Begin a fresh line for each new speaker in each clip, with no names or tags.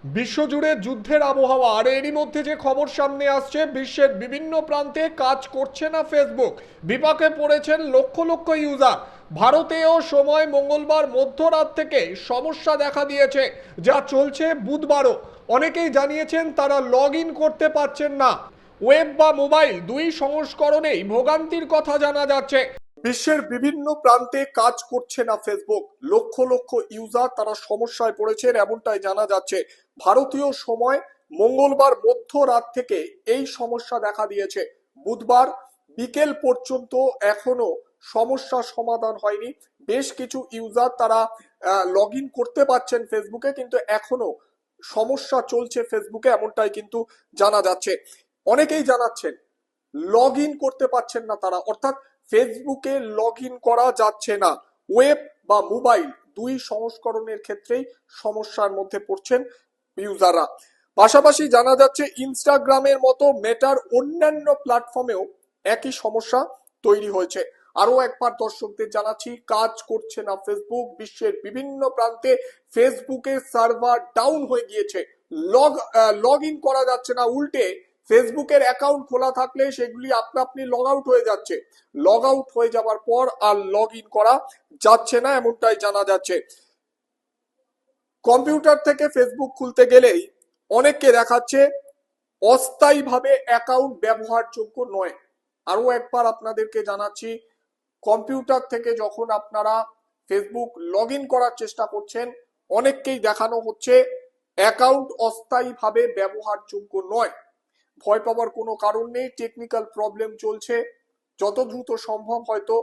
বিশ্বজুড়ে যুদ্ধের আবহাওয়া, আর এরই মধ্যে যে খবর সামনে আসছে, বিশ্বের বিভিন্ন প্রান্তে কাজ করছে না ফেসবুক। বিপাকে পড়েছেন লক্ষ লক্ষ ইউজার। ভারতেও সময় মঙ্গলবার মধ্যরাত থেকে সমস্যা দেখা দিয়েছে, যা চলছে বুধবারও। অনেকেই জানিয়েছেন তারা লগ ইন করতে পারছেন না। ওয়েব বা মোবাইল দুই সংস্করণেই ভোগান্তির কথা জানা যাচ্ছে। বিশ্বের বিভিন্ন প্রান্তে কাজ করছে না ফেসবুক। লক্ষ লক্ষ ইউজার তারা সমস্যায় পড়েছেন এমনটাই জানা যাচ্ছে। ভারতীয় সময় মঙ্গলবার মধ্যরাত থেকে এই সমস্যা দেখা দিয়েছে। বুধবার বিকেল পর্যন্ত এখনো সমস্যার সমাধান হয়নি। বেশ কিছু ইউজার তারা লগ ইন করতে পারছেন ফেসবুকে, কিন্তু এখনো সমস্যা চলছে ফেসবুকে, এমনটাই কিন্তু জানা যাচ্ছে। অনেকেই জানাচ্ছেন লগ ইন করতে পারছেন না তারা, অর্থাৎ ফেসবুকে লগ ইন করা যাচ্ছে না। ওয়েব বা মোবাইল দুই সংস্করণের ক্ষেত্রেই সমস্যার মধ্যে পড়ছেন ইউজাররা। পাশাপাশি জানা যাচ্ছে ইনস্টাগ্রামের মতো মেটার অন্যান্য প্ল্যাটফর্মেও একই সমস্যা তৈরি হয়েছে। আরো একবার দর্শকদের জানাচ্ছি, কাজ করছে না ফেসবুক। বিশ্বের বিভিন্ন প্রান্তে ফেসবুকের সার্ভার ডাউন হয়ে গিয়েছে। লগ ইন করা যাচ্ছে না, উল্টে ফেসবুকের অ্যাকাউন্ট খোলা থাকলে সেগুলি আপনি লগ আউট হয়ে যাচ্ছে। লগ আউট হয়ে যাওয়ার পর আর লগ ইন করা যাচ্ছে না, এমনটাই জানা যাচ্ছে। কম্পিউটার থেকে ফেসবুক খুলতে গেলেই অনেককে দেখাচ্ছে অস্থায়ীভাবে অ্যাকাউন্ট ব্যবহারযোগ্য নয়। আরো একবার আপনাদেরকে জানাচ্ছি, কম্পিউটার থেকে যখন আপনারা ফেসবুক লগ ইন করার চেষ্টা করছেন, অনেককেই দেখানো হচ্ছে অ্যাকাউন্ট অস্থায়ীভাবে ব্যবহারযোগ্য নয়। ভয় পাওয়ার কোনো কারণ নেই, টেকনিক্যাল প্রবলেম চলছে, যত দ্রুত সম্ভব হয়তো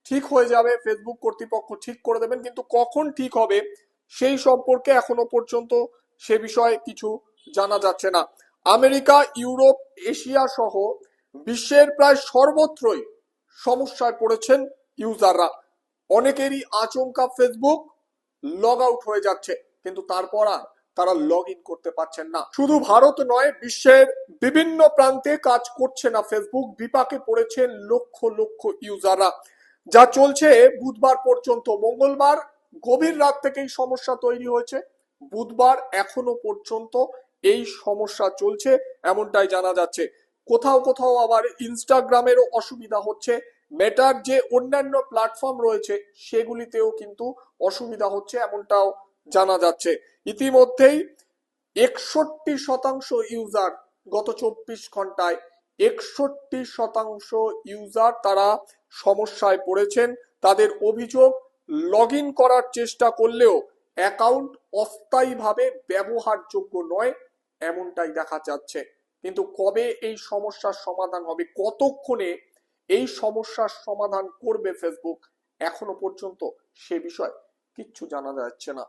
ঠিক হয়ে যাবে। ফেসবুক কর্তৃপক্ষ ঠিক করে দেবেন, কিন্তু কখন ঠিক হবে সেই সম্পর্কে এখনো পর্যন্ত সে বিষয়ে কিছু জানা যাচ্ছে না। আমেরিকা, ইউরোপ, এশিয়া সহ বিশ্বের প্রায় সর্বত্রই সমস্যায় পড়েছেন ইউজাররা। অনেকেরই আচমকা ফেসবুক লগ আউট হয়ে যাচ্ছে, কিন্তু তারপর আর তারা লগ ইন করতে পারছেন না। শুধু ভারত নয়, বিশ্বের বিভিন্ন প্রান্তে কাজ করছে না ফেসবুক। বিপাকে পড়েছেন লক্ষ লক্ষ ইউজাররা, যা চলছে বুধবার পর্যন্ত। মঙ্গলবার গভীর রাত থেকেই সমস্যা তৈরি হয়েছে, বুধবার এখনো পর্যন্ত এই সমস্যা চলছে, এমনটাই জানা যাচ্ছে। কোথাও কোথাও আবার ইনস্টাগ্রামেরও অসুবিধা হচ্ছে। মেটার যে অন্যান্য প্ল্যাটফর্ম রয়েছে সেগুলিতেও কিন্তু অসুবিধা হচ্ছে, এমনটাও জানা যাচ্ছে। ইতিমধ্যেই 61% ইউজার গত 24 ঘন্টায় 61% ইউজার তারা সমস্যায় পড়েছেন। তাদের অভিযোগ, লগ ইন করার চেষ্টা করলেও অ্যাকাউন্ট অস্থায়ীভাবে ব্যবহারযোগ্য নয়, এমনটাই দেখা যাচ্ছে। কিন্তু কবে এই সমস্যার সমাধান হবে, কতক্ষণে এই সমস্যার সমাধান করবে ফেসবুক, এখনো পর্যন্ত সে বিষয় কিচ্ছু জানা যাচ্ছে না।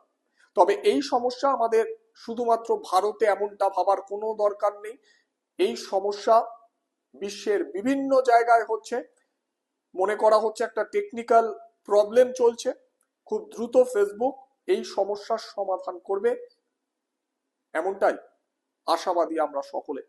তবে এই সমস্যা আমাদের শুধুমাত্র ভারতে এমনটা ভাবার কোনো দরকার নেই। এই সমস্যা বিশ্বের বিভিন্ন জায়গায় হচ্ছে। মনে করা হচ্ছে একটা টেকনিক্যাল প্রবলেম চলছে। খুব দ্রুত ফেসবুক এই সমস্যার সমাধান করবে, এমনটাই আশাবাদী আমরা সকলে।